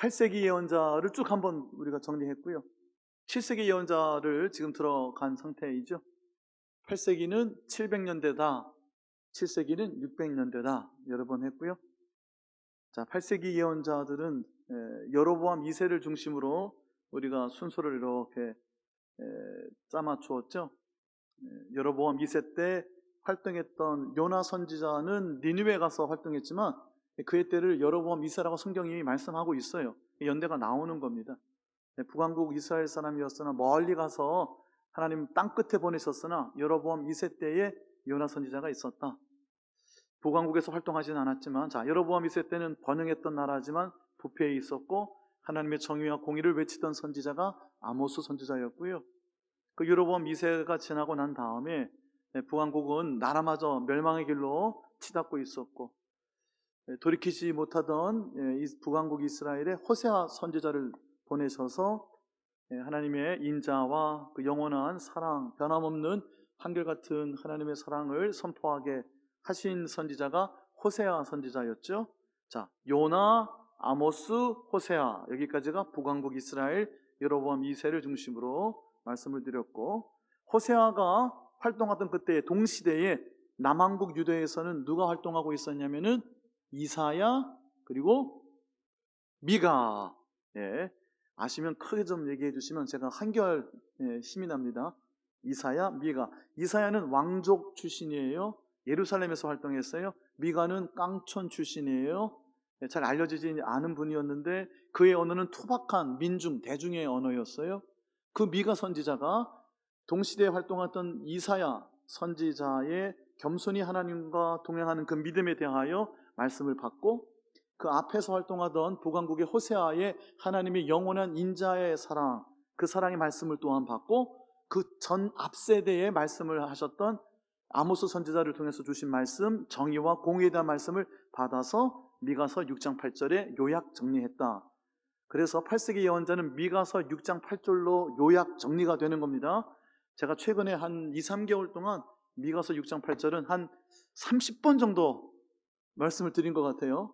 8세기 예언자를 쭉 한번 우리가 정리했고요. 7세기 예언자를 지금 들어간 상태이죠. 8세기는 700년대다, 7세기는 600년대다 여러 번 했고요. 자, 8세기 예언자들은 여로보암 2세를 중심으로 우리가 순서를 이렇게 짜맞추었죠. 여로보암 2세 때 활동했던 요나 선지자는 니느웨 가서 활동했지만 그의 때를 여로보암 2세라고 성경이 말씀하고 있어요. 연대가 나오는 겁니다. 북왕국 이스라엘 사람이었으나 멀리 가서 하나님 땅끝에 보내셨으나 여로보암 2세 때에 요나 선지자가 있었다. 북왕국에서 활동하지는 않았지만, 자, 여로보암 2세 때는 번영했던 나라지만 부패에 있었고 하나님의 정의와 공의를 외치던 선지자가 아모스 선지자였고요. 그 여로보암 2세가 지나고 난 다음에 북왕국은 나라마저 멸망의 길로 치닫고 있었고, 돌이키지 못하던 북왕국 이스라엘에 호세아 선지자를 보내셔서 하나님의 인자와 그 영원한 사랑, 변함없는 한결같은 하나님의 사랑을 선포하게 하신 선지자가 호세아 선지자였죠. 자, 요나, 아모스, 호세아, 여기까지가 북왕국 이스라엘 여로보암 2세를 중심으로 말씀을 드렸고, 호세아가 활동하던 그때 동시대에 남왕국 유대에서는 누가 활동하고 있었냐면은 이사야 그리고 미가. 아시면 크게 좀 얘기해 주시면 제가 한결 힘이 납니다. 이사야, 미가. 이사야는 왕족 출신이에요. 예루살렘에서 활동했어요. 미가는 깡촌 출신이에요. 잘 알려지지 않은 분이었는데 그의 언어는 투박한 민중, 대중의 언어였어요. 그 미가 선지자가 동시대에 활동했던 이사야 선지자의 겸손히 하나님과 동행하는 그 믿음에 대하여 말씀을 받고, 그 앞에서 활동하던 북왕국의 호세아의 하나님의 영원한 인자의 사랑, 그 사랑의 말씀을 또한 받고, 그 전 앞세대의 말씀을 하셨던 아모스 선지자를 통해서 주신 말씀, 정의와 공의에 대한 말씀을 받아서 미가서 6장 8절에 요약 정리했다. 그래서 8세기 예언자는 미가서 6장 8절로 요약 정리가 되는 겁니다. 제가 최근에 한 2, 3개월 동안 미가서 6장 8절은 한 30번 정도 말씀을 드린 것 같아요.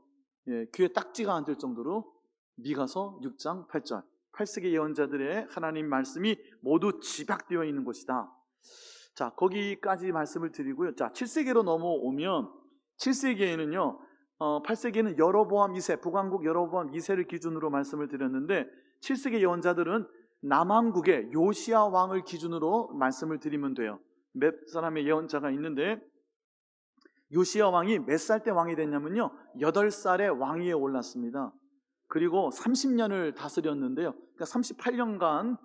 귀에 딱지가 앉을 정도로 미가서 6장 8절, 8세기 예언자들의 하나님 말씀이 모두 집약되어 있는 곳이다. 자, 거기까지 말씀을 드리고요. 자, 7세기로 넘어오면 7세기에는요 8세기에는 여로보암 2세, 북왕국 여로보암 2세를 기준으로 말씀을 드렸는데, 7세기 예언자들은 남왕국의 요시야 왕을 기준으로 말씀을 드리면 돼요. 몇 사람의 예언자가 있는데, 요시야 왕이 몇 살 때 왕이 됐냐면요 8살에 왕위에 올랐습니다. 그리고 30년을 다스렸는데요, 그러니까 38년간,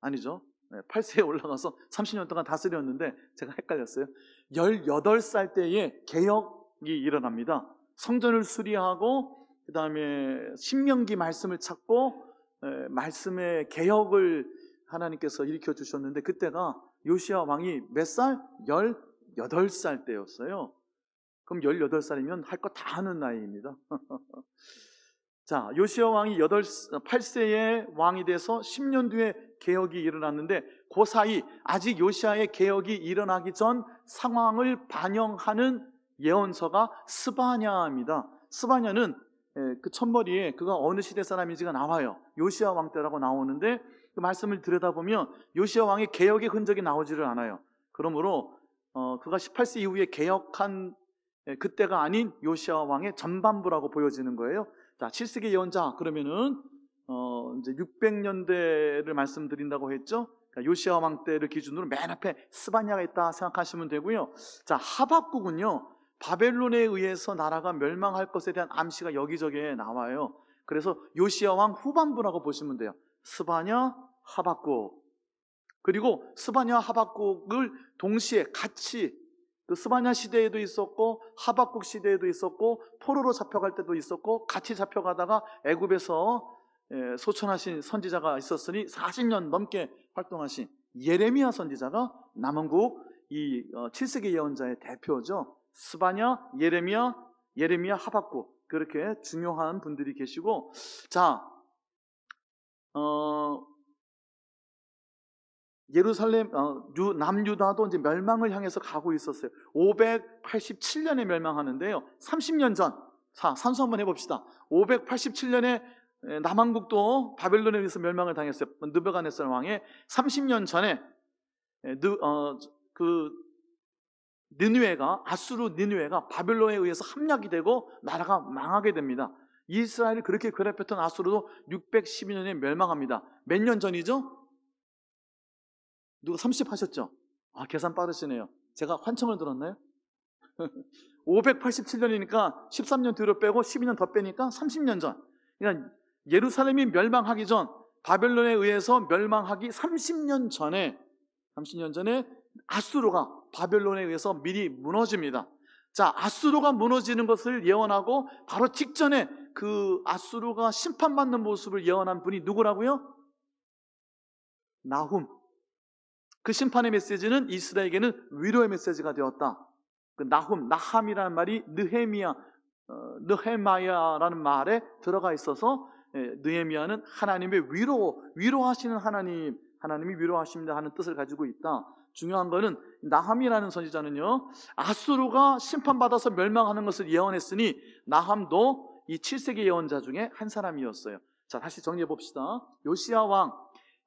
아니죠, 8세에 올라가서 30년 동안 다스렸는데 제가 헷갈렸어요. 18살 때에 개혁이 일어납니다. 성전을 수리하고 그 다음에 신명기 말씀을 찾고 말씀의 개혁을 하나님께서 일으켜 주셨는데, 그때가 요시야 왕이 몇 살? 18살 때였어요. 그럼 18살이면 할 거 다 하는 나이입니다. 자, 요시야 왕이 8세에 왕이 돼서 10년 뒤에 개혁이 일어났는데, 그 사이 아직 요시야의 개혁이 일어나기 전 상황을 반영하는 예언서가 스바냐입니다. 스바냐는 그 첫머리에 그가 어느 시대 사람인지가 나와요. 요시야 왕 때라고 나오는데, 그 말씀을 들여다보면 요시야 왕의 개혁의 흔적이 나오지를 않아요. 그러므로 그가 18세 이후에 개혁한 그때가 아닌 요시야 왕의 전반부라고 보여지는 거예요. 자, 7세기 예언자 그러면은 이제 600년대를 말씀드린다고 했죠. 그러니까 요시야 왕 때를 기준으로 맨 앞에 스바냐가 있다 생각하시면 되고요. 자, 하박국은요 바벨론에 의해서 나라가 멸망할 것에 대한 암시가 여기저기에 나와요. 그래서 요시야 왕 후반부라고 보시면 돼요. 스바냐, 하박국. 그리고 스바냐, 하박국을 동시에 같이, 그 스바냐 시대에도 있었고 하박국 시대에도 있었고 포로로 잡혀갈 때도 있었고 같이 잡혀가다가 애굽에서 소천하신 선지자가 있었으니 40년 넘게 활동하신 예레미야 선지자가 남왕국 이 7세기 예언자의 대표죠. 스바냐, 예레미야, 하박국, 그렇게 중요한 분들이 계시고, 자, 예루살렘, 남유다도 이제 멸망을 향해서 가고 있었어요. 587년에 멸망하는데요. 자, 산수 한번 해봅시다. 587년에 남한국도 바벨론에 의해서 멸망을 당했어요. 느부갓네살 왕의 30년 전에 니느웨가, 아수르 니느웨가 바벨론에 의해서 함락이 되고 나라가 망하게 됩니다. 이스라엘이 그렇게 괴롭혔던 아수르도 612년에 멸망합니다. 몇 년 전이죠? 누가 30 하셨죠? 아, 계산 빠르시네요. 제가 환청을 들었나요? 587년이니까 13년 뒤로 빼고 12년 더 빼니까 30년 전. 그러니까 예루살렘이 멸망하기 전, 바벨론에 의해서 멸망하기 30년 전에 아수르가 바벨론에 의해서 미리 무너집니다. 자, 아수르가 무너지는 것을 예언하고 바로 직전에 그 아수르가 심판받는 모습을 예언한 분이 누구라고요? 나훔. 그 심판의 메시지는 이스라엘에게는 위로의 메시지가 되었다. 그 나함이라는 말이 느헤마야라는 말에 들어가 있어서 느헤미야는 하나님의 위로하시는 하나님이 위로하십니다 하는 뜻을 가지고 있다. 중요한 거는 나함이라는 선지자는요, 아수르가 심판받아서 멸망하는 것을 예언했으니 나함도 이 7세기 예언자 중에 한 사람이었어요. 자, 다시 정리해 봅시다. 요시야 왕,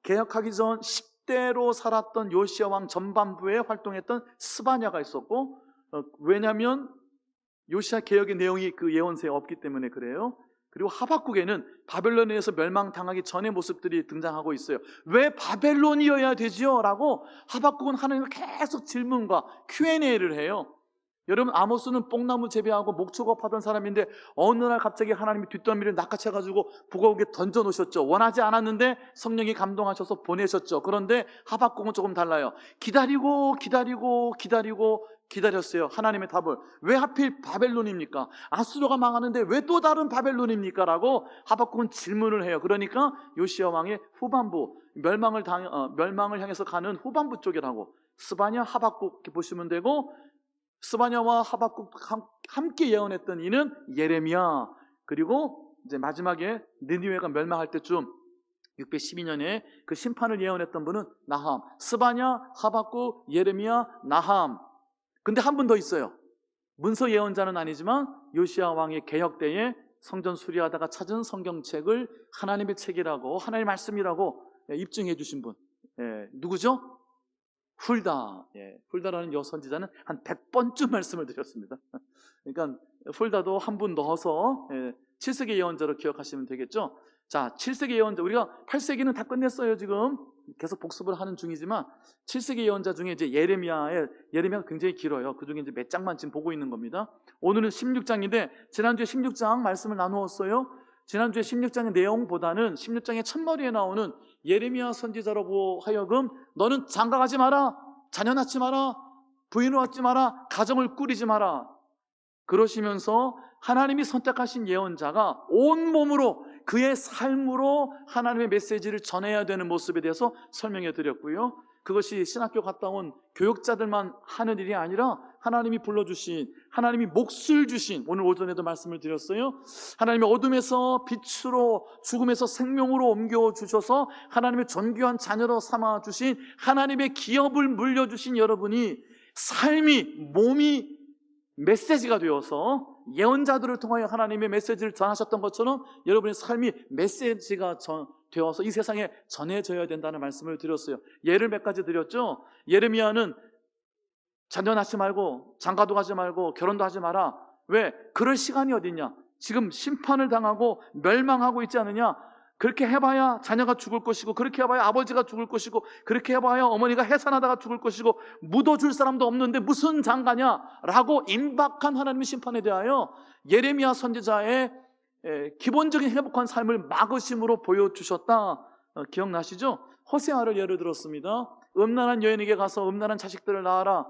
개혁하기 전 10대로 살았던 요시야 왕 전반부에 활동했던 스바냐가 있었고, 왜냐하면 요시야 개혁의 내용이 그 예언서에 없기 때문에 그래요. 그리고 하박국에는 바벨론에 의해서 멸망당하기 전의 모습들이 등장하고 있어요. 왜 바벨론이어야 되지요? 라고 하박국은 하나님을 계속 질문과 Q&A를 해요. 여러분, 아모스는 뽕나무 재배하고 목축업하던 사람인데 어느 날 갑자기 하나님이 뒷덜미를 낚아채가지고 북어국에 던져놓으셨죠. 원하지 않았는데 성령이 감동하셔서 보내셨죠. 그런데 하박국은 조금 달라요. 기다렸어요. 하나님의 답을. 왜 하필 바벨론입니까? 아수르가 망하는데 왜 또 다른 바벨론입니까? 라고 하박국은 질문을 해요. 그러니까 요시야 왕의 후반부, 멸망을 향해서 가는 후반부 쪽이라고, 스바냐, 하박국 이렇게 보시면 되고, 스바냐와 하박국 함께 예언했던 이는 예레미야. 그리고 이제 마지막에 니느웨가 멸망할 때쯤 612년에 그 심판을 예언했던 분은 나함. 스바냐, 하박국, 예레미야, 나함. 근데 한 분 더 있어요. 문서 예언자는 아니지만 요시야 왕의 개혁 때에 성전 수리하다가 찾은 성경책을 하나님의 책이라고, 하나님의 말씀이라고 입증해 주신 분. 누구죠? 훌다. 훌다라는 여선지자는 한 100번쯤 말씀을 드렸습니다. 그러니까 훌다도 한 분 넣어서 7세기 예언자로 기억하시면 되겠죠. 자, 7세기 예언자, 우리가 8세기는 다 끝냈어요. 지금 계속 복습을 하는 중이지만 7세기 예언자 중에 이제 예레미야가 굉장히 길어요. 그 중에 이제 몇 장만 지금 보고 있는 겁니다. 오늘은 16장인데 지난주에 16장 말씀을 나누었어요. 지난주에 16장의 내용보다는 16장의 첫머리에 나오는 예레미야 선지자로 하여금 너는 장가가지 마라, 자녀 낳지 마라, 부인을 얻지 마라, 가정을 꾸리지 마라, 그러시면서 하나님이 선택하신 예언자가 온몸으로 그의 삶으로 하나님의 메시지를 전해야 되는 모습에 대해서 설명해 드렸고요. 그것이 신학교 갔다 온 교육자들만 하는 일이 아니라 하나님이 불러주신, 하나님이 몫을 주신, 오늘 오전에도 말씀을 드렸어요. 하나님의 어둠에서 빛으로, 죽음에서 생명으로 옮겨주셔서 하나님의 존귀한 자녀로 삼아주신, 하나님의 기업을 물려주신 여러분이 삶이, 몸이 메시지가 되어서 예언자들을 통하여 하나님의 메시지를 전하셨던 것처럼 여러분의 삶이 메시지가 되어서 이 세상에 전해져야 된다는 말씀을 드렸어요. 예를 몇 가지 드렸죠. 예레미야는 자녀 낳지 말고 장가도 가지 말고 결혼도 하지 마라. 왜? 그럴 시간이 어딨냐? 지금 심판을 당하고 멸망하고 있지 않느냐? 그렇게 해봐야 자녀가 죽을 것이고, 그렇게 해봐야 아버지가 죽을 것이고, 그렇게 해봐야 어머니가 해산하다가 죽을 것이고, 묻어줄 사람도 없는데 무슨 장가냐? 라고 임박한 하나님의 심판에 대하여 예레미야 선지자의 기본적인 회복한 삶을 막으심으로 보여주셨다. 기억나시죠? 호세아를 예를 들었습니다. 음란한 여인에게 가서 음란한 자식들을 낳아라.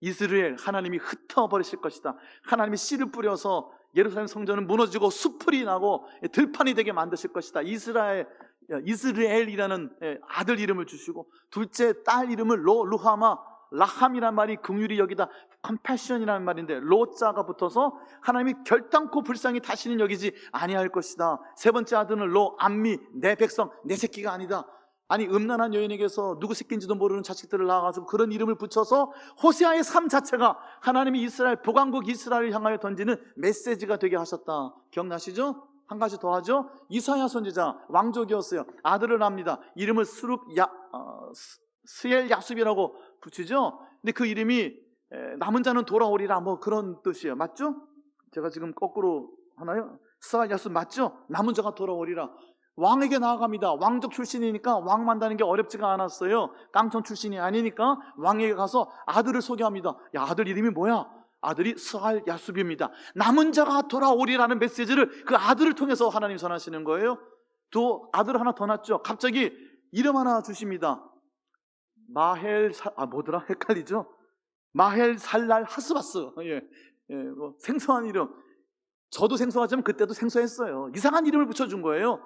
이스라엘, 하나님이 흩어버리실 것이다. 하나님이 씨를 뿌려서 예루살렘 성전은 무너지고 수풀이 나고 들판이 되게 만드실 것이다. 이스라엘이라는 아들 이름을 주시고, 둘째 딸 이름을 루하마, 라함이란 말이 긍휼히 여기다, 컴패션이라는 말인데 로자가 붙어서 하나님이 결단코 불쌍히 다시는 여기지 아니할 것이다. 세 번째 아들은 암미, 내 백성, 내 새끼가 아니다. 아니 음란한 여인에게서 누구 새끼인지도 모르는 자식들을 낳아가지고 그런 이름을 붙여서 호세아의 삶 자체가 하나님이 이스라엘 북왕국 이스라엘을 향하여 던지는 메시지가 되게 하셨다. 기억나시죠? 한 가지 더 하죠. 이사야 선지자 왕족이었어요. 아들을 낳습니다. 이름을 스엘 야숲이라고 붙이죠. 근데 그 이름이 남은 자는 돌아오리라 뭐 그런 뜻이에요. 맞죠? 제가 지금 거꾸로 하나요? 스엘 야숲 맞죠? 남은 자가 돌아오리라. 왕에게 나아갑니다. 왕족 출신이니까 왕 만나는 게 어렵지가 않았어요. 깡촌 출신이 아니니까 왕에게 가서 아들을 소개합니다. 야, 아들 이름이 뭐야? 아들이 스알 야숲입니다. 남은 자가 돌아오리라는 메시지를 그 아들을 통해서 하나님 전하시는 거예요. 또 아들 하나 더 낳죠. 갑자기 이름 하나 주십니다. 뭐더라? 헷갈리죠? 마헬 살랄 하스바스. 뭐 생소한 이름. 저도 생소하지만 그때도 생소했어요. 이상한 이름을 붙여준 거예요.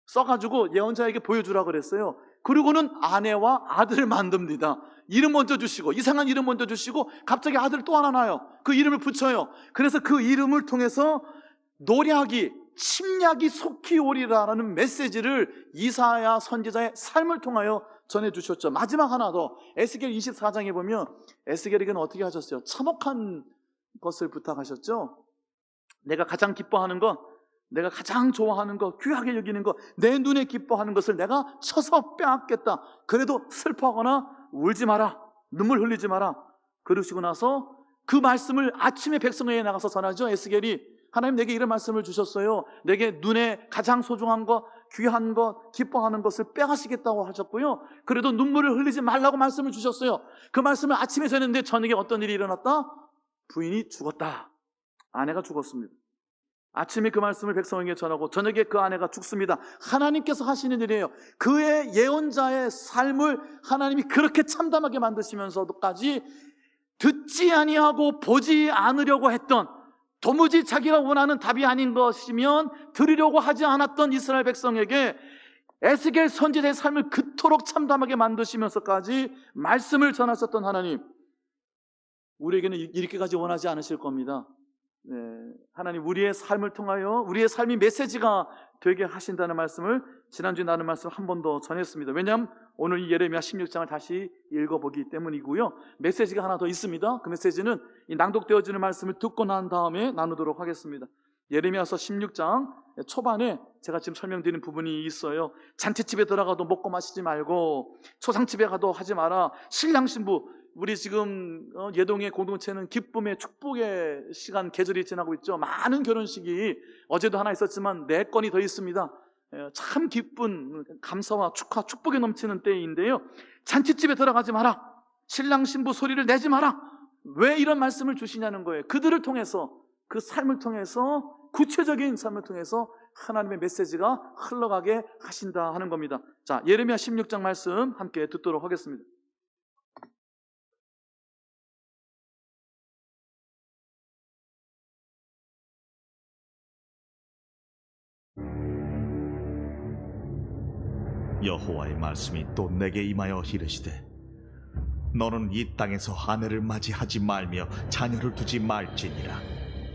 써가지고 예언자에게 보여주라 그랬어요. 그리고는 아내와 아들을 만듭니다. 이름 먼저 주시고 이상한 이름 먼저 주시고 갑자기 아들을 또 하나 낳아요. 그 이름을 붙여요. 그래서 그 이름을 통해서 노략이 침략이 속히 오리라라는 메시지를 이사야 선지자의 삶을 통하여 전해주셨죠. 마지막 하나 더 에스겔 24장에 보면 에스겔에게는 어떻게 하셨어요? 참혹한 것을 부탁하셨죠. 내가 가장 기뻐하는 것, 내가 가장 좋아하는 것, 귀하게 여기는 것, 내 눈에 기뻐하는 것을 내가 쳐서 빼앗겠다. 그래도 슬퍼하거나 울지 마라, 눈물 흘리지 마라. 그러시고 나서 그 말씀을 아침에 백성회에 나가서 전하죠. 에스겔이 하나님 내게 이런 말씀을 주셨어요. 내게 눈에 가장 소중한 것, 귀한 것, 기뻐하는 것을 빼앗으시겠다고 하셨고요. 그래도 눈물을 흘리지 말라고 말씀을 주셨어요. 그 말씀을 아침에 전했는데 저녁에 어떤 일이 일어났다? 부인이 죽었다. 아내가 죽었습니다. 아침에 그 말씀을 백성에게 전하고 저녁에 그 아내가 죽습니다. 하나님께서 하시는 일이에요. 그의 예언자의 삶을 하나님이 그렇게 참담하게 만드시면서도까지 듣지 아니하고 보지 않으려고 했던, 도무지 자기가 원하는 답이 아닌 것이면 들으려고 하지 않았던 이스라엘 백성에게 에스겔 선지자의 삶을 그토록 참담하게 만드시면서까지 말씀을 전하셨던 하나님, 우리에게는 이렇게까지 원하지 않으실 겁니다. 네, 하나님 우리의 삶을 통하여 우리의 삶이 메시지가 되게 하신다는 말씀을 지난주에 나눈 말씀 한 번 더 전했습니다. 왜냐하면 오늘 이 예레미야 16장을 다시 읽어보기 때문이고요. 메시지가 하나 더 있습니다. 그 메시지는 이 낭독되어지는 말씀을 듣고 난 다음에 나누도록 하겠습니다. 예레미야서 16장 초반에 제가 지금 설명드리는 부분이 있어요. 잔치집에 들어가도 먹고 마시지 말고, 초상집에 가도 하지 마라. 신랑 신부, 우리 지금 예동의 공동체는 기쁨의 축복의 시간 계절이 지나고 있죠. 많은 결혼식이 어제도 하나 있었지만 4건이 더 있습니다. 참 기쁜 감사와 축하, 축복이 넘치는 때인데요. 잔치집에 들어가지 마라. 신랑 신부 소리를 내지 마라. 왜 이런 말씀을 주시냐는 거예요. 그들을 통해서, 그 삶을 통해서, 구체적인 삶을 통해서 하나님의 메시지가 흘러가게 하신다 하는 겁니다. 자, 예레미야 16장 말씀 함께 듣도록 하겠습니다. 여호와의 말씀이 또 내게 임하여 이르시되, 너는 이 땅에서 아내를 맞이하지 말며 자녀를 두지 말지니라.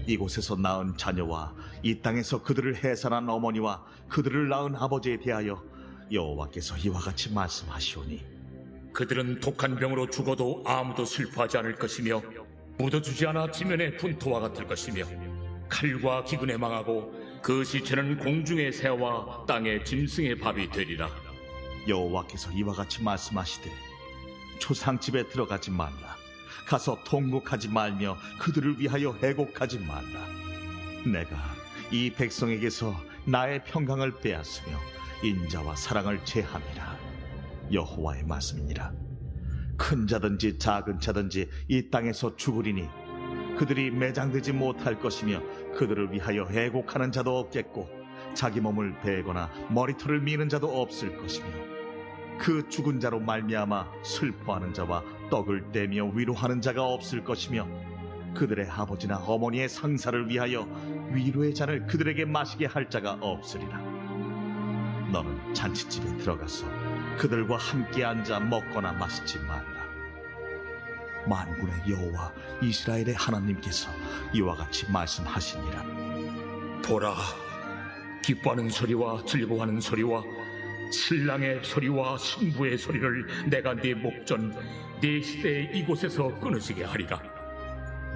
이곳에서 낳은 자녀와 이 땅에서 그들을 해산한 어머니와 그들을 낳은 아버지에 대하여 여호와께서 이와 같이 말씀하시오니, 그들은 독한 병으로 죽어도 아무도 슬퍼하지 않을 것이며 묻어주지 않아 지면의 분토와 같을 것이며 칼과 기근에 망하고 그 시체는 공중의 새와 땅의 짐승의 밥이 되리라. 여호와께서 이와 같이 말씀하시되, 초상집에 들어가지 말라. 가서 통곡하지 말며 그들을 위하여 애곡하지 말라. 내가 이 백성에게서 나의 평강을 빼앗으며 인자와 사랑을 제함이라. 여호와의 말씀이니라. 큰 자든지 작은 자든지 이 땅에서 죽으리니 그들이 매장되지 못할 것이며 그들을 위하여 애곡하는 자도 없겠고 자기 몸을 베거나 머리털을 미는 자도 없을 것이며 그 죽은 자로 말미암아 슬퍼하는 자와 떡을 떼며 위로하는 자가 없을 것이며 그들의 아버지나 어머니의 상사를 위하여 위로의 잔을 그들에게 마시게 할 자가 없으리라. 너는 잔치집에 들어가서 그들과 함께 앉아 먹거나 마시지 말라. 만군의 여호와 이스라엘의 하나님께서 이와 같이 말씀하시니라. 보라, 기뻐하는 소리와 즐거워하는 소리와 신랑의 소리와 신부의 소리를 내가 네 목전 네 시대의 이곳에서 끊어지게 하리라.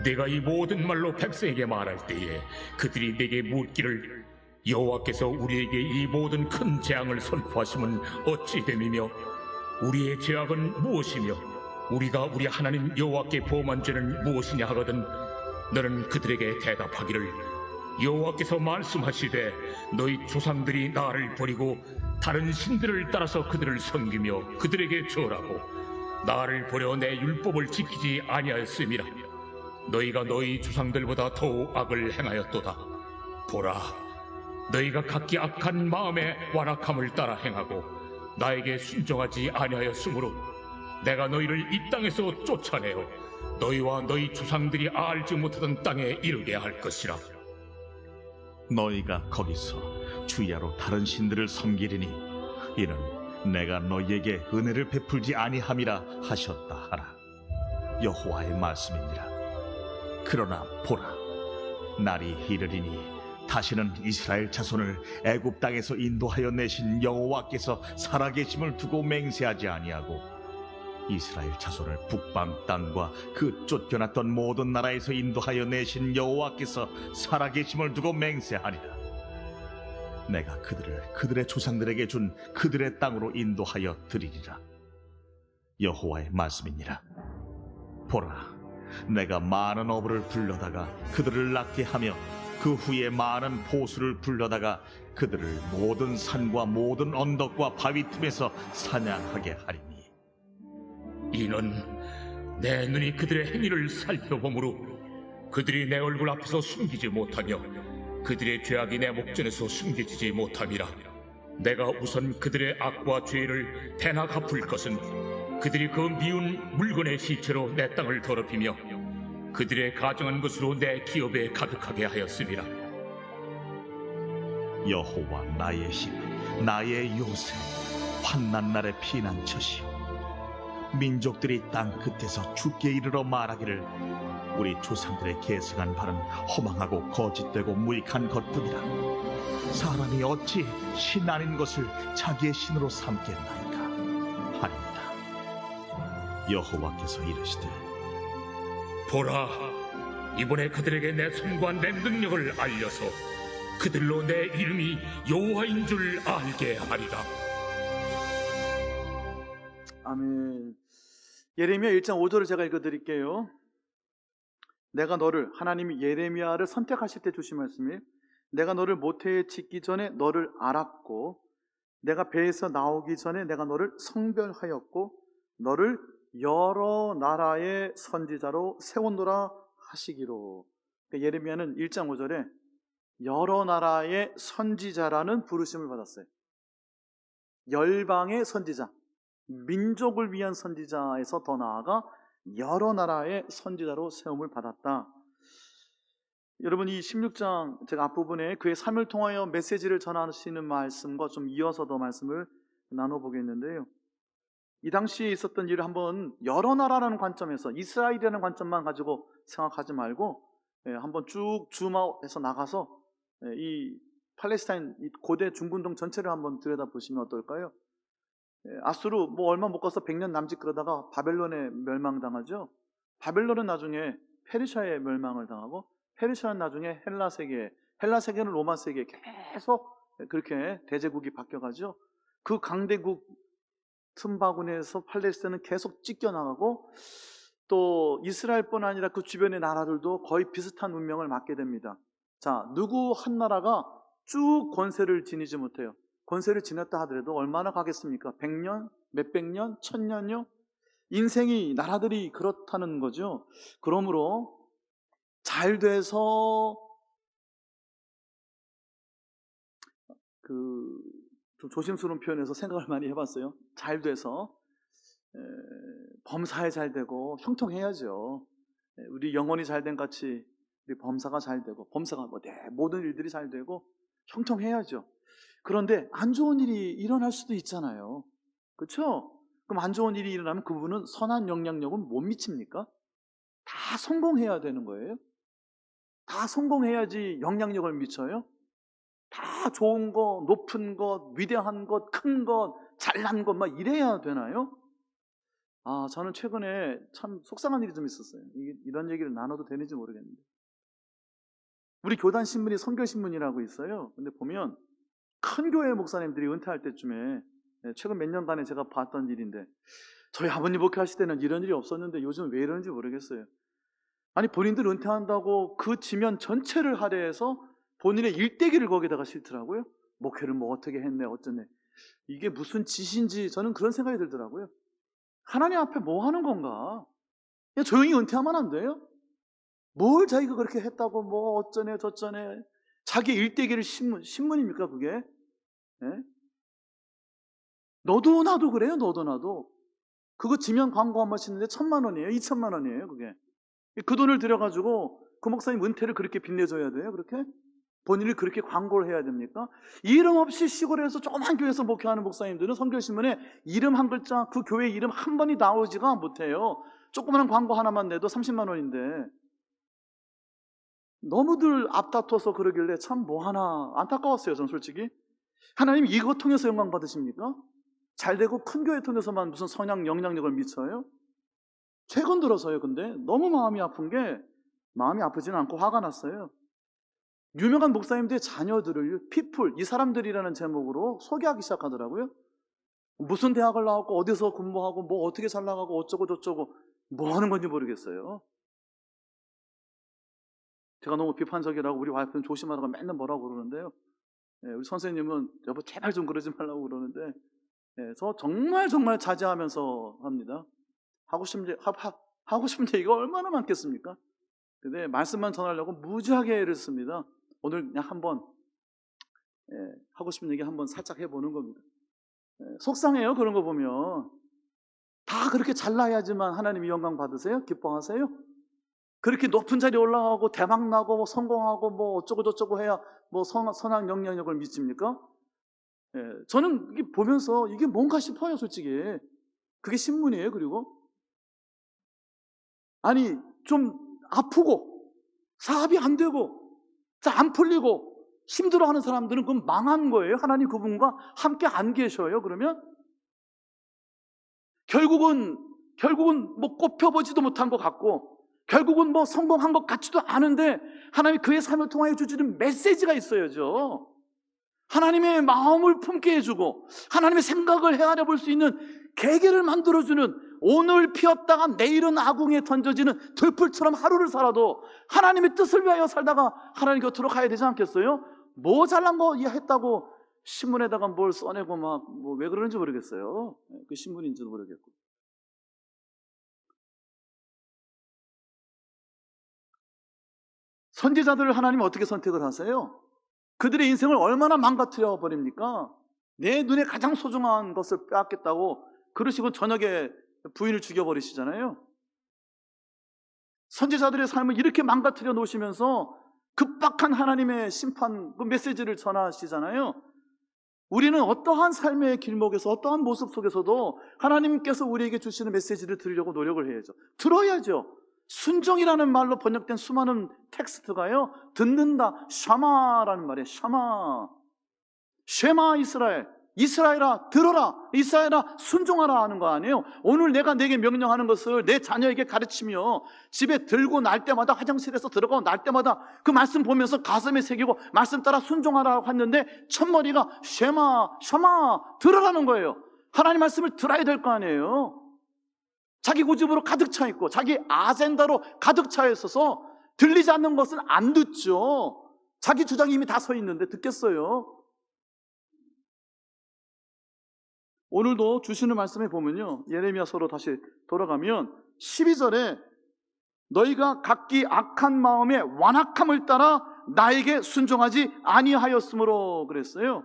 내가 이 모든 말로 백성에게 말할 때에 그들이 내게 묻기를 여호와께서 우리에게 이 모든 큰 재앙을 선포하심은 어찌 됨이며 우리의 죄악은 무엇이며 우리가 우리 하나님 여호와께 범한 죄는 무엇이냐 하거든 너는 그들에게 대답하기를 여호와께서 말씀하시되 너희 조상들이 나를 버리고 다른 신들을 따라서 그들을 섬기며 그들에게 절하고 나를 버려 내 율법을 지키지 아니하였음이라. 너희가 너희 조상들보다 더욱 악을 행하였도다. 보라, 너희가 각기 악한 마음에 완악함을 따라 행하고 나에게 순종하지 아니하였으므로 내가 너희를 이 땅에서 쫓아내어 너희와 너희 조상들이 알지 못하던 땅에 이르게 할 것이라. 너희가 거기서 주야로 다른 신들을 섬기리니 이는 내가 너희에게 은혜를 베풀지 아니함이라 하셨다 하라. 여호와의 말씀이니라. 그러나 보라, 날이 이르리니 다시는 이스라엘 자손을 애굽 땅에서 인도하여 내신 여호와께서 살아계심을 두고 맹세하지 아니하고 이스라엘 자손을 북방 땅과 그 쫓겨났던 모든 나라에서 인도하여 내신 여호와께서 살아계심을 두고 맹세하리라. 내가 그들을 그들의 조상들에게 준 그들의 땅으로 인도하여 드리리라. 여호와의 말씀이니라. 보라, 내가 많은 어부를 불러다가 그들을 낳게 하며 그 후에 많은 포수를 불러다가 그들을 모든 산과 모든 언덕과 바위 틈에서 사냥하게 하리니 이는 내 눈이 그들의 행위를 살펴보므로 그들이 내 얼굴 앞에서 숨기지 못하며 그들의 죄악이 내 목전에서 숨겨지지 못함이라. 내가 우선 그들의 악과 죄를 대나 갚을 것은 그들이 그 미운 물건의 시체로 내 땅을 더럽히며 그들의 가정한 것으로 내 기업에 가득하게 하였음이라. 여호와 나의 힘, 나의 요새, 환난 날의 피난처시오. 민족들이 땅 끝에서 죽게 이르러 말하기를 우리 조상들의 계승한 바는 허망하고 거짓되고 무익한 것뿐이라. 사람이 어찌 신 아닌 것을 자기의 신으로 삼겠나이까 하리니라. 여호와께서 이르시되 보라, 이번에 그들에게 내 손과 내 능력을 알려서 그들로 내 이름이 여호와인 줄 알게 하리라. 아멘. 예레미야 1장 5절을 제가 읽어드릴게요. 내가 너를, 하나님이 예레미야를 선택하실 때 주신 말씀이 내가 너를 모태에 짓기 전에 너를 알았고 내가 배에서 나오기 전에 내가 너를 성별하였고 너를 여러 나라의 선지자로 세웠노라 하시기로. 그러니까 예레미야는 1장 5절에 여러 나라의 선지자라는 부르심을 받았어요. 열방의 선지자, 민족을 위한 선지자에서 더 나아가 여러 나라의 선지자로 세움을 받았다. 여러분, 이 16장 제가 앞부분에 그의 삶을 통하여 메시지를 전하시는 말씀과 좀 이어서 더 말씀을 나눠보겠는데요. 이 당시에 있었던 일을 한번 여러 나라라는 관점에서 이스라엘이라는 관점만 가지고 생각하지 말고 한번 쭉 줌아웃해서 나가서 이 팔레스타인 이 고대 중근동 전체를 한번 들여다보시면 어떨까요? 아수르 뭐 얼마 못 가서 100년 남짓 그러다가 바벨론에 멸망당하죠. 바벨론은 나중에 페르시아에 멸망을 당하고 페르시아는 나중에 헬라 세계, 헬라 세계는 로마 세계 계속 그렇게 대제국이 바뀌어가죠. 그 강대국 틈바구니에서 팔레스타인은 계속 찢겨나가고 또 이스라엘뿐 아니라 그 주변의 나라들도 거의 비슷한 운명을 맞게 됩니다. 자, 누구 한 나라가 쭉 권세를 지니지 못해요. 권세를 지녔다 하더라도 얼마나 가겠습니까? 100년? 몇백 년? 1000년요? 인생이 나라들이 그렇다는 거죠. 그러므로 잘 돼서 좀 조심스러운 표현에서 생각을 많이 해봤어요. 잘 돼서 범사에 잘 되고 형통해야죠. 우리 영혼이 잘 된 같이 우리 범사가 잘 되고 범사가 모든 일들이 잘 되고 형통해야죠. 그런데 안 좋은 일이 일어날 수도 있잖아요. 그렇죠? 그럼 안 좋은 일이 일어나면 그분은 선한 영향력은 못 미칩니까? 다 성공해야 되는 거예요. 다 성공해야지 영향력을 미쳐요. 다 다 좋은 것, 높은 것, 위대한 것, 큰 것, 잘난 것 막 이래야 되나요? 저는 최근에 참 속상한 일이 좀 있었어요. 이런 얘기를 나눠도 되는지 모르겠는데, 우리 교단 신문이 선교신문이라고 있어요. 근데 보면 큰 교회 목사님들이 은퇴할 때쯤에, 최근 몇 년간에 제가 봤던 일인데, 저희 아버님 목회하실 때는 이런 일이 없었는데 요즘 왜 이러는지 모르겠어요. 아니, 본인들 은퇴한다고 그 지면 전체를 할애해서 본인의 일대기를 거기다가 싣더라고요. 목회를 뭐 어떻게 했네 어쩌네. 이게 무슨 짓인지 저는 그런 생각이 들더라고요. 하나님 앞에 뭐 하는 건가? 그냥 조용히 은퇴하면 안 돼요? 뭘 자기가 그렇게 했다고 뭐 어쩌네 저쩌네. 자기 일대기를 신문입니까 그게? 예? 너도 나도 그래요. 너도 나도. 그거 지면 광고 한 번 싣는데 1,000만 원이에요 2,000만 원이에요 그게. 그 돈을 들여가지고 그 목사님 은퇴를 그렇게 빛내줘야 돼요? 그렇게? 본인을 그렇게 광고를 해야 됩니까? 이름 없이 시골에서 조그만 교회에서 목회하는 목사님들은 선교신문에 이름 한 글자, 그 교회 이름 한 번이 나오지가 못해요. 조그만 광고 하나만 내도 30만 원인데 너무들 앞다퉈서 그러길래 참 뭐하나 안타까웠어요. 저는 솔직히. 하나님 이거 통해서 영광 받으십니까? 잘되고 큰 교회 통해서만 무슨 선양 영향력을 미쳐요? 최근 들어서요. 근데 너무 마음이 아픈 게, 마음이 아프지는 않고 화가 났어요. 유명한 목사님들의 자녀들을 피플, 이 사람들이라는 제목으로 소개하기 시작하더라고요. 무슨 대학을 나왔고 어디서 근무하고 뭐 어떻게 잘 나가고 어쩌고 저쩌고 뭐 하는 건지 모르겠어요. 제가 너무 비판적이라고 우리 와이프는 조심하라고 맨날 뭐라고 그러는데요. 우리 선생님은 여보 제발 좀 그러지 말라고 그러는데, 저 정말 자제하면서 합니다. 하고 싶은 얘기가 얼마나 많겠습니까? 근데 말씀만 전하려고 무지하게 애를 씁니다. 오늘 그냥 한번 하고 싶은 얘기 한번 살짝 해보는 겁니다. 속상해요. 그런 거 보면. 다 그렇게 잘나야지만 하나님이 영광 받으세요? 기뻐하세요? 그렇게 높은 자리에 올라가고 대박 나고 뭐 성공하고 뭐 어쩌고 저쩌고 해야 뭐 선한 영향력을 미칩니까? 저는 이게 보면서 이게 뭔가 싶어요. 솔직히 그게 신문이에요. 그리고 아니 좀 아프고 사업이 안 되고 안 풀리고 힘들어하는 사람들은 그건 망한 거예요. 하나님 그분과 함께 안 계셔요. 그러면 결국은 뭐 꼽혀보지도 못한 것 같고 결국은 뭐 성공한 것 같지도 않은데 하나님이 그의 삶을 통하여 주시는 메시지가 있어야죠. 하나님의 마음을 품게 해주고 하나님의 생각을 헤아려 볼 수 있는 계기를 만들어주는, 오늘 피었다가 내일은 아궁이에 던져지는 들풀처럼 하루를 살아도 하나님의 뜻을 위하여 살다가 하나님 곁으로 가야 되지 않겠어요? 뭐 잘난 거 했다고 신문에다가 뭘 써내고 막 뭐 왜 그러는지 모르겠어요. 그 신문인지도 모르겠고. 선지자들을 하나님이 어떻게 선택을 하세요? 그들의 인생을 얼마나 망가뜨려 버립니까? 내 눈에 가장 소중한 것을 빼앗겠다고 그러시고 저녁에 부인을 죽여버리시잖아요. 선지자들의 삶을 이렇게 망가뜨려 놓으시면서 급박한 하나님의 심판 그 메시지를 전하시잖아요. 우리는 어떠한 삶의 길목에서 어떠한 모습 속에서도 하나님께서 우리에게 주시는 메시지를 들으려고 노력을 해야죠. 들어야죠. 순종이라는 말로 번역된 수많은 텍스트가요, 듣는다, 샤마라는 말이에요. 샤마, 쉐마 이스라엘, 이스라엘아 들어라, 이스라엘아 순종하라 하는 거 아니에요. 오늘 내가 내게 명령하는 것을 내 자녀에게 가르치며 집에 들고 날 때마다, 화장실에서 들어가고 날 때마다 그 말씀 보면서 가슴에 새기고 말씀 따라 순종하라고 했는데 첫머리가 쉐마, 샤마 들어라는 거예요. 하나님 말씀을 들어야 될 거 아니에요. 자기 고집으로 가득 차 있고 자기 아젠다로 가득 차 있어서 들리지 않는 것은 안 듣죠. 자기 주장이 이미 다 서 있는데 듣겠어요? 오늘도 주시는 말씀에 보면요, 예레미야서로 다시 돌아가면 12절에 너희가 각기 악한 마음에 완악함을 따라 나에게 순종하지 아니하였으므로 그랬어요.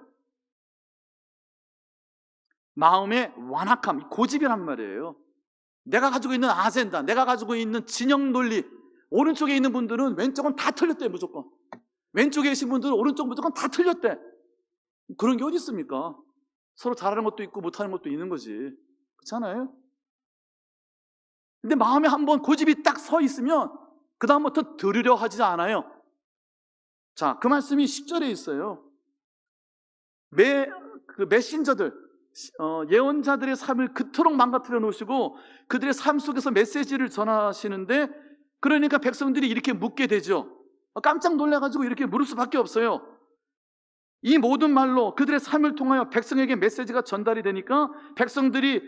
마음의 완악함, 고집이란 말이에요. 내가 가지고 있는 아젠다, 내가 가지고 있는 진영 논리, 오른쪽에 있는 분들은 왼쪽은 다 틀렸대. 무조건 왼쪽에 계신 분들은 오른쪽 무조건 다 틀렸대. 그런 게 어디 있습니까? 서로 잘하는 것도 있고 못하는 것도 있는 거지. 그렇잖아요? 근데 마음에 한번 고집이 딱 서 있으면 그 다음부터 들으려 하지 않아요. 자, 그 말씀이 10절에 있어요. 그 메신저들, 예언자들의 삶을 그토록 망가뜨려 놓으시고 그들의 삶 속에서 메시지를 전하시는데, 그러니까 백성들이 이렇게 묻게 되죠. 깜짝 놀라가지고 이렇게 물을 수밖에 없어요. 이 모든 말로 그들의 삶을 통하여 백성에게 메시지가 전달이 되니까 백성들이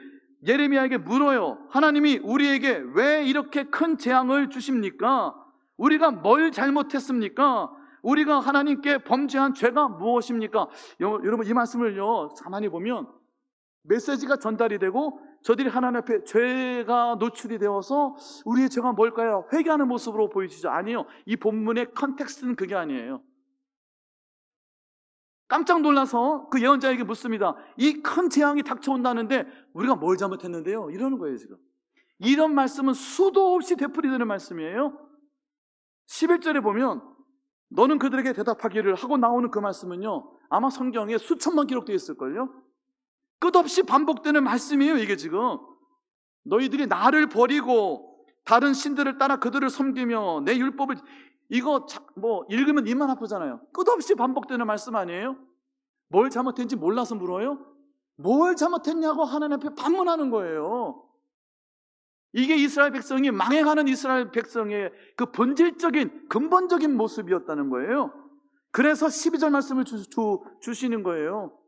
예레미야에게 물어요. 하나님이 우리에게 왜 이렇게 큰 재앙을 주십니까? 우리가 뭘 잘못했습니까? 우리가 하나님께 범죄한 죄가 무엇입니까? 여러분, 이 말씀을요 가만히 보면 메시지가 전달이 되고 저들이 하나님 앞에 죄가 노출이 되어서 우리의 죄가 뭘까요? 회개하는 모습으로 보이시죠? 아니요, 이 본문의 컨텍스트는 그게 아니에요. 깜짝 놀라서 그 예언자에게 묻습니다. 이 큰 재앙이 닥쳐온다는데 우리가 뭘 잘못했는데요? 이러는 거예요. 지금 이런 말씀은 수도 없이 되풀이되는 말씀이에요. 11절에 보면 너는 그들에게 대답하기를 하고 나오는 그 말씀은요, 아마 성경에 수천 번 기록되어 있을걸요. 끝없이 반복되는 말씀이에요. 이게 지금 너희들이 나를 버리고 다른 신들을 따라 그들을 섬기며 내 율법을, 이거 뭐 읽으면 입만 아프잖아요. 끝없이 반복되는 말씀 아니에요? 뭘 잘못했는지 몰라서 물어요? 뭘 잘못했냐고 하나님 앞에 반문하는 거예요. 이게 이스라엘 백성이 망해가는 이스라엘 백성의 그 본질적인 근본적인 모습이었다는 거예요. 그래서 12절 말씀을 주시는 거예요.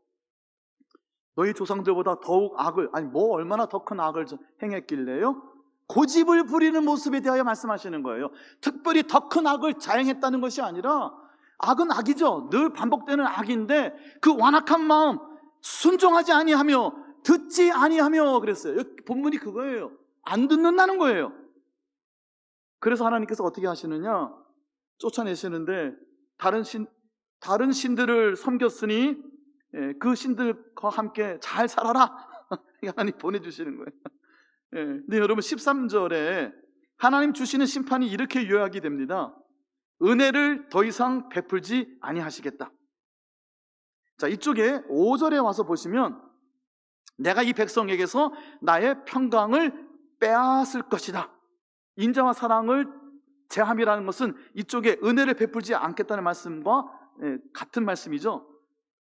너희 조상들보다 더욱 악을, 아니 뭐 얼마나 더 큰 악을 행했길래요? 고집을 부리는 모습에 대하여 말씀하시는 거예요. 특별히 더 큰 악을 자행했다는 것이 아니라, 악은 악이죠. 늘 반복되는 악인데 그 완악한 마음, 순종하지 아니하며 듣지 아니하며 그랬어요. 본문이 그거예요. 안 듣는다는 거예요. 그래서 하나님께서 어떻게 하시느냐, 쫓아내시는데 다른 신들을 섬겼으니 그 신들과 함께 잘 살아라. 하나님 보내주시는 거예요. 근데 여러분 13절에 하나님 주시는 심판이 이렇게 요약이 됩니다. 은혜를 더 이상 베풀지 아니하시겠다. 자, 이쪽에 5절에 와서 보시면 내가 이 백성에게서 나의 평강을 빼앗을 것이다. 인자와 사랑을 제함이라는 것은 이쪽에 은혜를 베풀지 않겠다는 말씀과 같은 말씀이죠.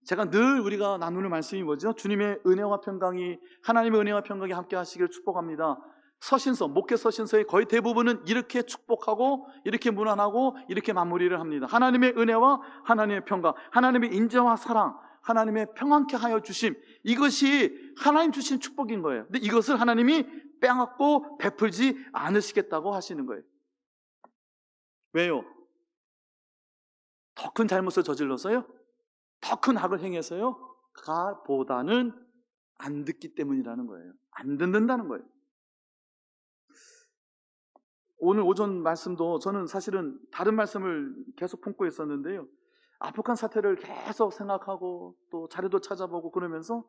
제가 늘 우리가 나누는 말씀이 뭐죠? 주님의 은혜와 평강이, 하나님의 은혜와 평강이 함께 하시기를 축복합니다. 서신서, 목회 서신서의 거의 대부분은 이렇게 축복하고 이렇게 문안하고 이렇게 마무리를 합니다. 하나님의 은혜와 하나님의 평강, 하나님의 인자와 사랑, 하나님의 평안케 하여 주심, 이것이 하나님 주신 축복인 거예요. 근데 이것을 하나님이 빼앗고 베풀지 않으시겠다고 하시는 거예요. 왜요? 더 큰 잘못을 저질러서요? 더 큰 악을 행해서요? 보다는 안 듣기 때문이라는 거예요. 안 듣는다는 거예요. 오늘 오전 말씀도 저는 사실은 다른 말씀을 계속 품고 있었는데요, 아프간 사태를 계속 생각하고 또 자료도 찾아보고 그러면서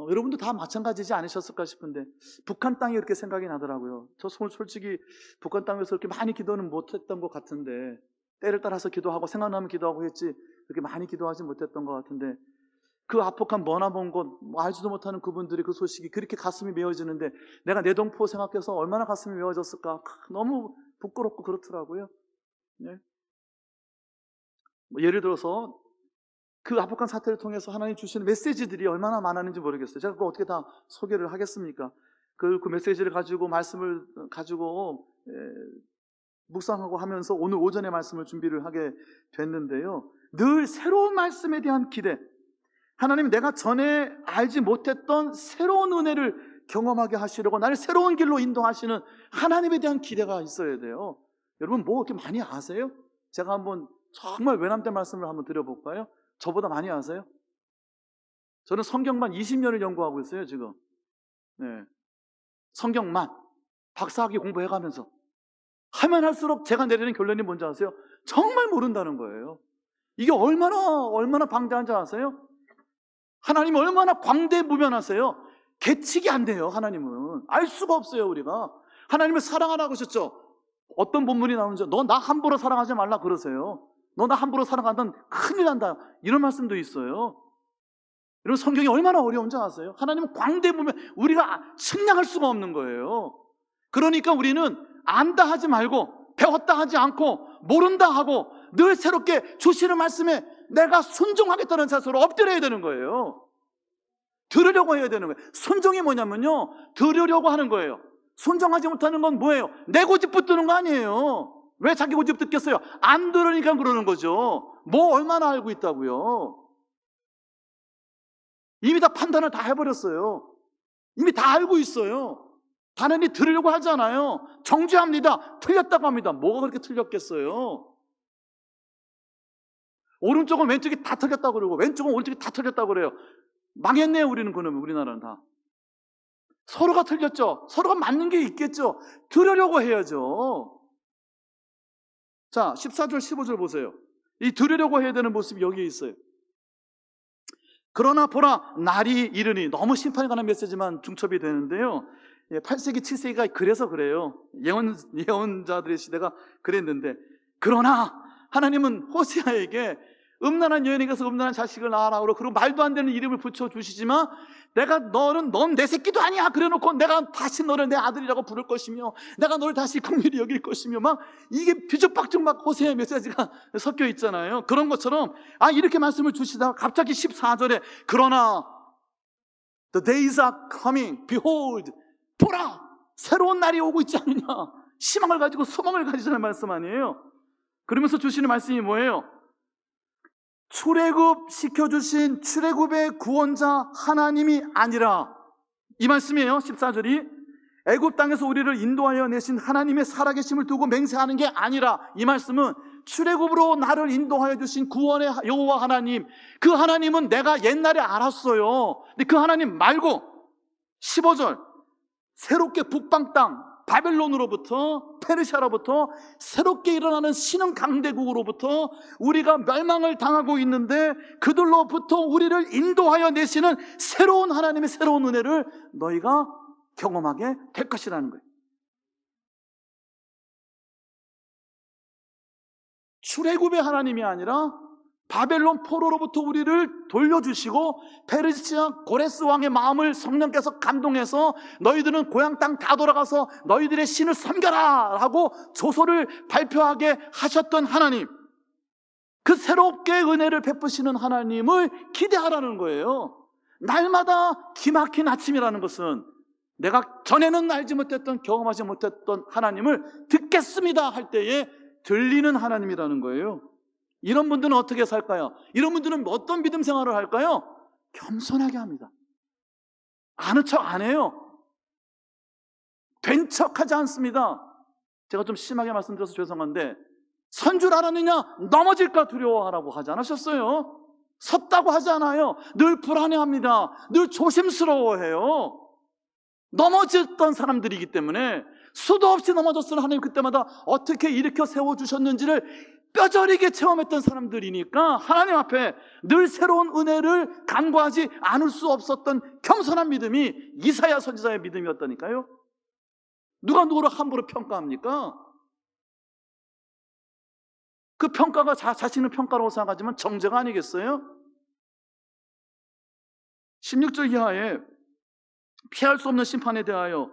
여러분도 다 마찬가지지 않으셨을까 싶은데 북한 땅이 이렇게 생각이 나더라고요. 저 솔직히 북한 땅에서 이렇게 많이 기도는 못했던 것 같은데, 때를 따라서 기도하고 생각나면 기도하고 했지 그렇게 많이 기도하지 못했던 것 같은데, 그 아프간 머나먼 곳, 알지도 못하는 그분들이 그 소식이 그렇게 가슴이 메어지는데 내가 내 동포 생각해서 얼마나 가슴이 메어졌을까, 너무 부끄럽고 그렇더라고요. 네. 예를 들어서 그 아프간 사태를 통해서 하나님 주시는 메시지들이 얼마나 많았는지 모르겠어요. 제가 그걸 어떻게 다 소개를 하겠습니까? 그 메시지를 가지고, 말씀을 가지고 묵상하고 하면서 오늘 오전에 말씀을 준비를 하게 됐는데요, 늘 새로운 말씀에 대한 기대, 하나님 내가 전에 알지 못했던 새로운 은혜를 경험하게 하시려고 나를 새로운 길로 인도하시는 하나님에 대한 기대가 있어야 돼요. 여러분 뭐 이렇게 많이 아세요? 제가 한번 정말 외람된 말씀을 한번 드려볼까요? 저보다 많이 아세요? 저는 성경만 20년을 연구하고 있어요 지금. 네. 성경만 박사학위 공부해가면서 하면 할수록 제가 내리는 결론이 뭔지 아세요? 정말 모른다는 거예요. 이게 얼마나 방대한지 아세요? 하나님이 얼마나 광대무변하세요. 계측이 안 돼요. 하나님은 알 수가 없어요. 우리가 하나님을 사랑하라고 하셨죠. 어떤 본문이 나오는지, 너 나 함부로 사랑하지 말라 그러세요. 너 나 함부로 사랑하면 큰일 난다, 이런 말씀도 있어요. 여러분 성경이 얼마나 어려운지 아세요? 하나님은 광대무변, 우리가 측량할 수가 없는 거예요. 그러니까 우리는 안다 하지 말고, 배웠다 하지 않고, 모른다 하고 늘 새롭게 주시는 말씀에 내가 순종하겠다는 자세로 엎드려야 되는 거예요. 들으려고 해야 되는 거예요. 순종이 뭐냐면요, 들으려고 하는 거예요. 순종하지 못하는 건 뭐예요? 내 고집 붙드는 거 아니에요. 왜 자기 고집 듣겠어요? 안 들으니까 그러는 거죠. 뭐 얼마나 알고 있다고요. 이미 다 판단을 다 해버렸어요. 이미 다 알고 있어요. 단연히 들으려고 하잖아요. 정죄합니다. 틀렸다고 합니다. 뭐가 그렇게 틀렸겠어요? 오른쪽은 왼쪽이 다 틀렸다고 그러고 왼쪽은 오른쪽이 다 틀렸다고 그래요. 망했네요. 우리나라는 다. 서로가 틀렸죠. 서로가 맞는 게 있겠죠. 들으려고 해야죠. 자, 14절 15절 보세요. 이 들으려고 해야 되는 모습이 여기에 있어요. 그러나 보라, 날이 이르니, 너무 심판에 관한 메시지만 중첩이 되는데요, 8세기 7세기가 그래서 그래요. 예언자들의 시대가 그랬는데, 그러나 하나님은 호세아에게 음란한 여인에게 가서 음란한 자식을 낳아라 그리고 말도 안 되는 이름을 붙여주시지만, 넌 내 새끼도 아니야 그래놓고 내가 다시 너를 내 아들이라고 부를 것이며 내가 너를 다시 긍휼히 여길 것이며, 막 이게 뒤죽박죽 막 호세아의 메시지가 섞여 있잖아요. 그런 것처럼 이렇게 말씀을 주시다가 갑자기 14절에 그러나 the days are coming, behold, 보라, 새로운 날이 오고 있지 않느냐, 희망을 가지고 소망을 가지자는 말씀 아니에요. 그러면서 주시는 말씀이 뭐예요? 출애굽 시켜주신 출애굽의 구원자 하나님이 아니라, 이 말씀이에요. 14절이 애굽 땅에서 우리를 인도하여 내신 하나님의 살아계심을 두고 맹세하는 게 아니라, 이 말씀은 출애굽으로 나를 인도하여 주신 구원의 여호와 하나님, 그 하나님은 내가 옛날에 알았어요. 근데 그 하나님 말고 15절 새롭게 북방 땅 바벨론으로부터, 페르시아로부터 새롭게 일어나는 신흥 강대국으로부터 우리가 멸망을 당하고 있는데 그들로부터 우리를 인도하여 내시는 새로운 하나님의 새로운 은혜를 너희가 경험하게 될 것이라는 거예요. 출애굽의 하나님이 아니라 바벨론 포로로부터 우리를 돌려주시고 페르시아 고레스 왕의 마음을 성령께서 감동해서 너희들은 고향 땅 다 돌아가서 너희들의 신을 섬겨라 하고 조소를 발표하게 하셨던 하나님, 그 새롭게 은혜를 베푸시는 하나님을 기대하라는 거예요. 날마다 기막힌 아침이라는 것은 내가 전에는 알지 못했던, 경험하지 못했던 하나님을 듣겠습니다 할 때에 들리는 하나님이라는 거예요. 이런 분들은 어떻게 살까요? 이런 분들은 어떤 믿음 생활을 할까요? 겸손하게 합니다. 아는 척 안 해요. 된 척 하지 않습니다. 제가 좀 심하게 말씀드려서 죄송한데, 선 줄 알았느냐? 넘어질까 두려워하라고 하지 않으셨어요? 섰다고 하지 않아요. 늘 불안해합니다. 늘 조심스러워해요. 넘어졌던 사람들이기 때문에, 수도 없이 넘어졌으나 하나님 그때마다 어떻게 일으켜 세워주셨는지를 뼈저리게 체험했던 사람들이니까 하나님 앞에 늘 새로운 은혜를 간구하지 않을 수 없었던 겸손한 믿음이 이사야 선지자의 믿음이었다니까요. 누가 누구를 함부로 평가합니까? 그 평가가 자신의 평가라고 생각하지만 정죄가 아니겠어요? 16절 이하에 피할 수 없는 심판에 대하여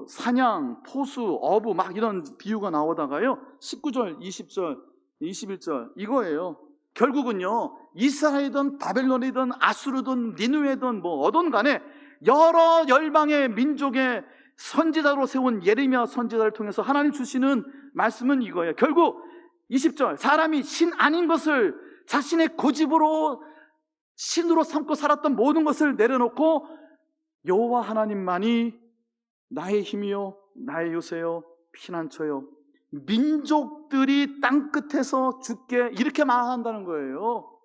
사냥, 포수, 어부 막 이런 비유가 나오다가요, 19절, 20절, 21절 이거예요. 결국은요, 이스라엘이든 바벨론이든 아수르든 니느웨든 어떤 간에 여러 열방의 민족의 선지자로 세운 예레미야 선지자를 통해서 하나님 주시는 말씀은 이거예요. 결국 20절, 사람이 신 아닌 것을 자신의 고집으로 신으로 삼고 살았던 모든 것을 내려놓고 여호와 하나님만이 나의 힘이요, 나의 요새요, 피난처요, 민족들이 땅끝에서 죽게, 이렇게 말한다는 거예요.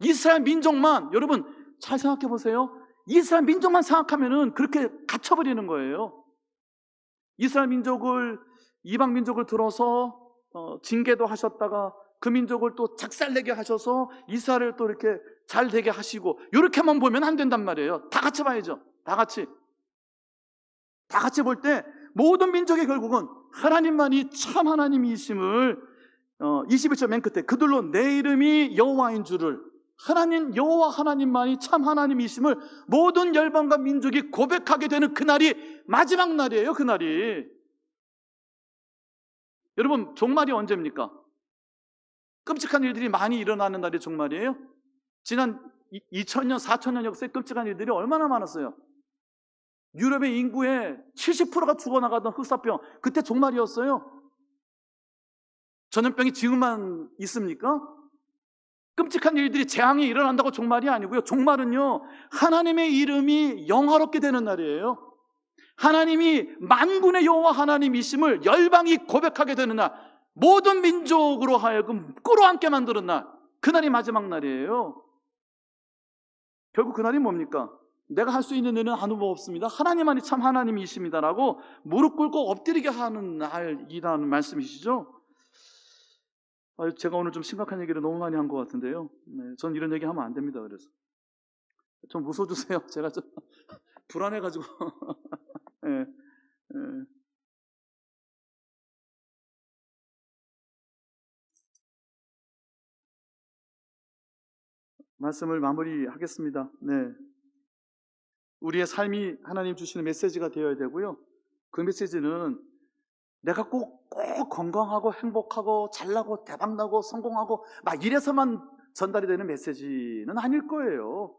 이스라엘 민족만, 여러분 잘 생각해 보세요. 이스라엘 민족만 생각하면은 그렇게 갇혀버리는 거예요. 이스라엘 민족을, 이방 민족을 들어서 징계도 하셨다가 그 민족을 또 작살내게 하셔서 이스라엘을 또 이렇게 잘 되게 하시고, 이렇게만 보면 안 된단 말이에요. 다 같이 봐야죠. 다 같이 볼 때 모든 민족의 결국은 하나님만이 참 하나님이심을 21절 맨 끝에 그들로 내 이름이 여호와인 줄을, 하나님 여호와 하나님만이 참 하나님이심을 모든 열방과 민족이 고백하게 되는 그날이 마지막 날이에요. 그날이. 여러분 종말이 언제입니까? 끔찍한 일들이 많이 일어나는 날이 종말이에요. 지난 2000년, 4000년 역사에 끔찍한 일들이 얼마나 많았어요. 유럽의 인구의 70%가 죽어나가던 흑사병, 그때 종말이었어요. 전염병이 지금만 있습니까? 끔찍한 일들이, 재앙이 일어난다고 종말이 아니고요. 종말은요, 하나님의 이름이 영화롭게 되는 날이에요. 하나님이 만군의 여호와 하나님이심을 열방이 고백하게 되는 날, 모든 민족으로 하여금 끌어안게 만드는 날, 그날이 마지막 날이에요. 결국 그날이 뭡니까? 내가 할 수 있는 일은 아무 없습니다. 하나님만이 참 하나님이십니다라고 무릎 꿇고 엎드리게 하는 날이라는 말씀이시죠? 제가 오늘 좀 심각한 얘기를 너무 많이 한 것 같은데요. 전 이런 얘기 하면 안 됩니다. 그래서 좀 웃어주세요. 제가 좀 불안해가지고. 예, 예. 말씀을 마무리하겠습니다. 네. 우리의 삶이 하나님 주시는 메시지가 되어야 되고요. 그 메시지는 내가 꼭 건강하고 행복하고 잘나고 대박나고 성공하고 막 이래서만 전달이 되는 메시지는 아닐 거예요.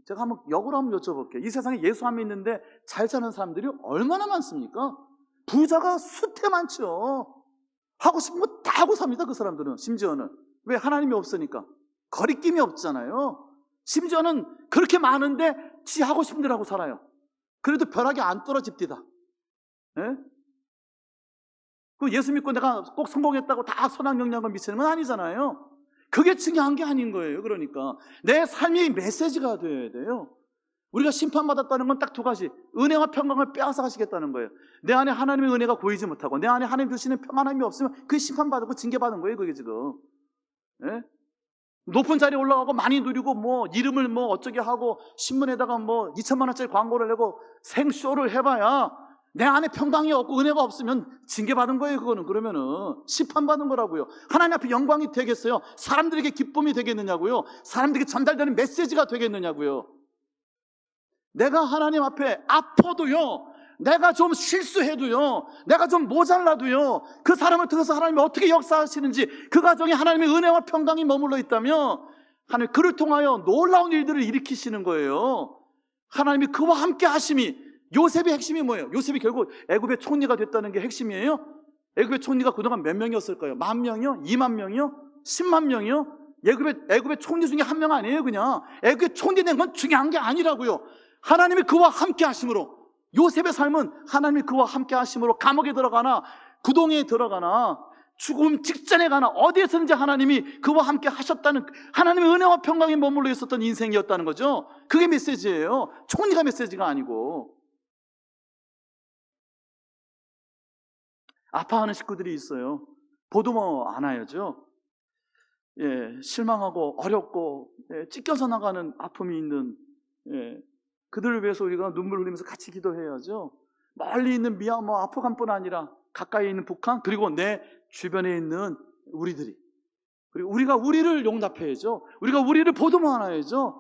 제가 한번 역으로 한번 여쭤볼게요. 이 세상에 예수 안 믿는데 잘 사는 사람들이 얼마나 많습니까? 부자가 수태 많죠. 하고 싶은 거 다 하고 삽니다. 그 사람들은. 심지어는. 왜? 하나님이 없으니까. 거리낌이 없잖아요. 심지어는 그렇게 많은데 지 하고 싶은 대로 하고 살아요. 그래도 벼락이 안 떨어집디다. 예? 그 예수 믿고 내가 꼭 성공했다고 다 선한 영향을 미치는 건 아니잖아요. 그게 중요한 게 아닌 거예요. 그러니까 내 삶이 메시지가 되어야 돼요. 우리가 심판받았다는 건 딱 두 가지. 은혜와 평강을 빼앗아 가시겠다는 거예요. 내 안에 하나님의 은혜가 보이지 못하고 내 안에 하나님 주시는 평안함이 없으면 그 심판받고 징계받은 거예요. 그게 지금. 예? 높은 자리에 올라가고 많이 누리고 뭐 이름을 뭐 어쩌게 하고 신문에다가 뭐 2천만 원짜리 광고를 내고 생쇼를 해봐야 내 안에 평강이 없고 은혜가 없으면 징계받은 거예요. 그거는. 그러면은 심판받은 거라고요. 하나님 앞에 영광이 되겠어요? 사람들에게 기쁨이 되겠느냐고요? 사람들에게 전달되는 메시지가 되겠느냐고요? 내가 하나님 앞에 아파도요, 내가 좀 실수해도요, 내가 좀 모자라도요, 그 사람을 통해서 하나님이 어떻게 역사하시는지 그 가정에 하나님의 은혜와 평강이 머물러 있다면 하나님 그를 통하여 놀라운 일들을 일으키시는 거예요. 하나님이 그와 함께 하심이, 요셉의 핵심이 뭐예요? 요셉이 결국 애굽의 총리가 됐다는 게 핵심이에요. 애굽의 총리가 그동안 몇 명이었을까요? 10,000명이요? 20,000명이요? 100,000명이요? 애굽의 총리 중에 한 명 아니에요. 그냥 애굽의 총리 된 건 중요한 게 아니라고요. 하나님이 그와 함께 하심으로, 요셉의 삶은 하나님이 그와 함께 하심으로 감옥에 들어가나 구덩이에 들어가나 죽음 직전에 가나 어디에서든지 하나님이 그와 함께 하셨다는, 하나님의 은혜와 평강이 머물러 있었던 인생이었다는 거죠. 그게 메시지예요. 총리가 메시지가 아니고. 아파하는 식구들이 있어요. 보듬어 안아야죠. 예, 실망하고 어렵고 찢겨서 나가는 아픔이 있는, 그들을 위해서 우리가 눈물 흘리면서 같이 기도해야죠. 멀리 있는 미얀마, 아프간뿐 아니라 가까이 있는 북한, 그리고 내 주변에 있는 우리들이, 그리고 우리가 우리를 용납해야죠. 우리가 우리를 보듬어 안아야죠.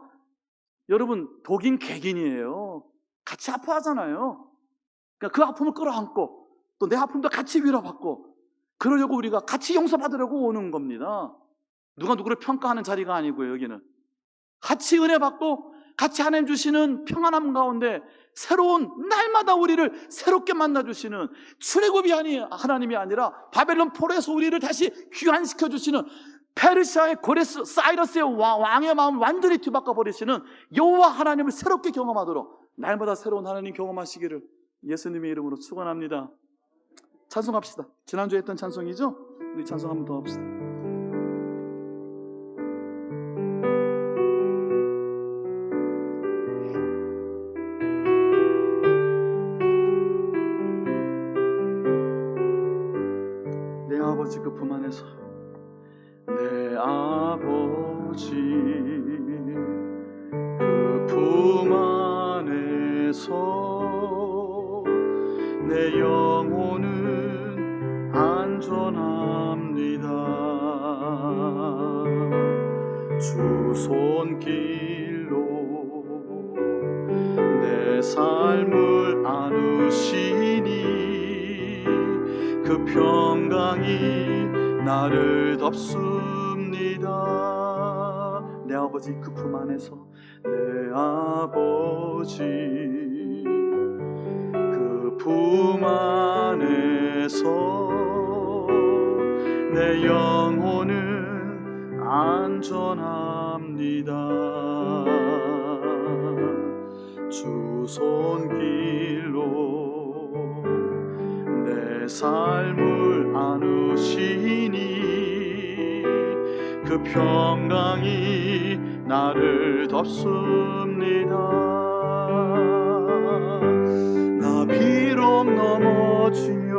여러분, 독인 객인이에요. 같이 아파하잖아요. 그러니까 그 아픔을 끌어안고 또 내 아픔도 같이 위로받고, 그러려고 우리가 같이 용서받으려고 오는 겁니다. 누가 누구를 평가하는 자리가 아니고요. 여기는 같이 은혜 받고 같이 하나님 주시는 평안함 가운데 새로운, 날마다 우리를 새롭게 만나주시는 출애굽이 하나님이 아니라 바벨론 포로에서 우리를 다시 귀환시켜 주시는, 페르시아의 고레스 사이러스의 왕의 마음을 완전히 뒤바꿔 버리시는 여호와 하나님을 새롭게 경험하도록 날마다 새로운 하나님 경험하시기를 예수님의 이름으로 축원합니다. 찬송합시다. 지난주에 했던 찬송이죠? 우리 찬송 한 번 더 합시다. 내 아버지 그 품 안에서, 내 아버지 그 품 안에서 내 영혼은 안전합니다. 주 손길로 내 삶을 안으시니 그 평강이 나를 덮습니다. 내 아버지 그 품 안에서, 내 아버지 그 품 안에서 내 영혼은 안전합니다. 주 손길로 내 삶을 안으시니 그 평강이 나를 덮습니다. 나 비록 넘어지며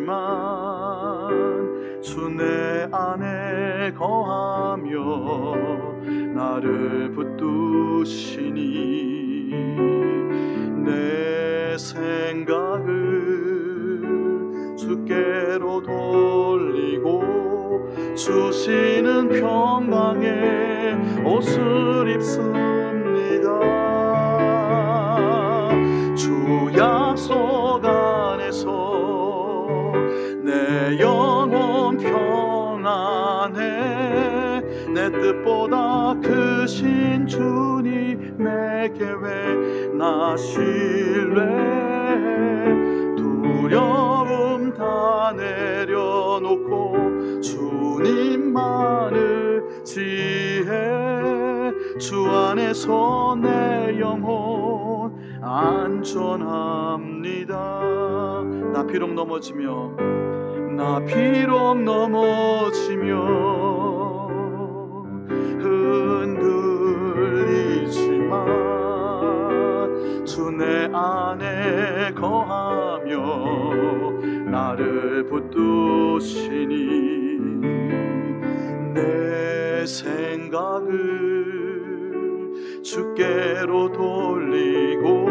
흔들리지만 주 내 안에 거하며 나를 붙드시니 내 생각을 주께로 돌리고 주시는 평강의 옷을 입습니다. 주 약속 안에서 내 영혼 평안해 내 뜻보다 크신 주님의 계획 나 신뢰 두려움 다 내려놓고 주님만을 지혜 주 안에서 내 영혼 안전합니다. 나 비록 넘어지며 흔들리지만 주 내 안에 거하며 나를 붙드시니 내 생각을 주께로 돌리고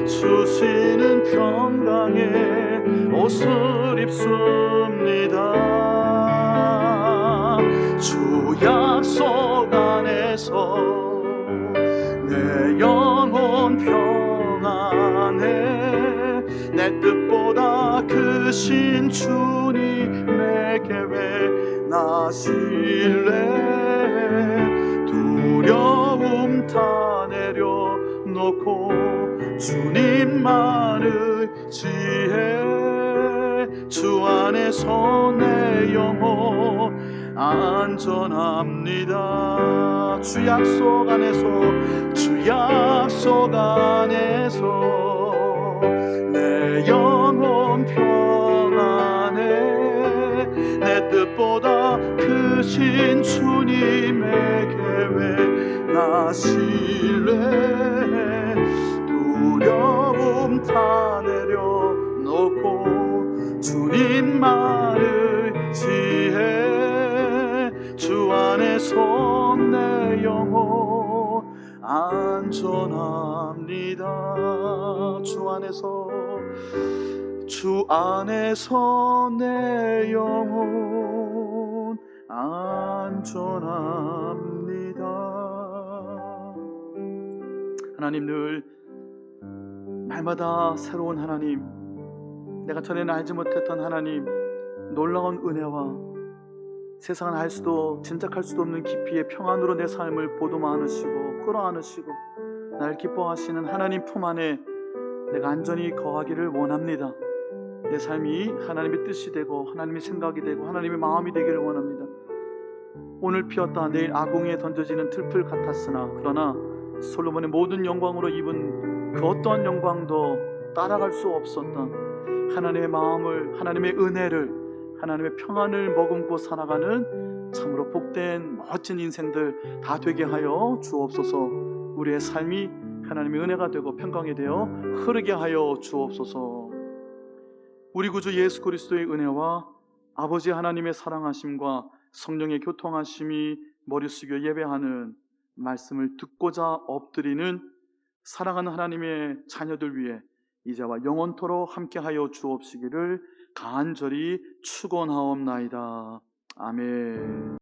주시는 평강의 옷을 입습니다. 주 약속 안에서 내 영혼 평안해 내 뜻보다 크신 주님의 계획 나 신뢰 두려움 다 내려놓고 주님만을 지혜 주 안에서 내 영혼 안전합니다. 주 약속 안에서 내 영혼 평안해 내 뜻보다 크신 주님의 계획 나 신뢰 두려움 다 내려놓고 주님만을 지혜 주 안에서 내 영혼 안전합니다. 주 안에서 내 영혼 안전합니다. 하나님 늘 날마다 새로운 하나님, 내가 전에는 알지 못했던 하나님, 놀라운 은혜와 세상은 알 수도 짐작할 수도 없는 깊이의 평안으로 내 삶을 보도마 안으시고 끌어안으시고 날 기뻐하시는 하나님 품 안에 내가 안전히 거하기를 원합니다. 내 삶이 하나님의 뜻이 되고 하나님의 생각이 되고 하나님의 마음이 되기를 원합니다. 오늘 피었다 내일 아궁이에 던져지는 들풀 같았으나 그러나 솔로몬의 모든 영광으로 입은 그 어떠한 영광도 따라갈 수 없었던 하나님의 마음을, 하나님의 은혜를, 하나님의 평안을 머금고 살아가는 참으로 복된 멋진 인생들 다 되게 하여 주옵소서. 우리의 삶이 하나님의 은혜가 되고 평강이 되어 흐르게 하여 주옵소서. 우리 구주 예수 그리스도의 은혜와 아버지 하나님의 사랑하심과 성령의 교통하심이 머리 숙여 예배하는 말씀을 듣고자 엎드리는 사랑하는 하나님의 자녀들 위해 이제와 영원토록 함께하여 주옵시기를 간절히 축원하옵나이다. 아멘.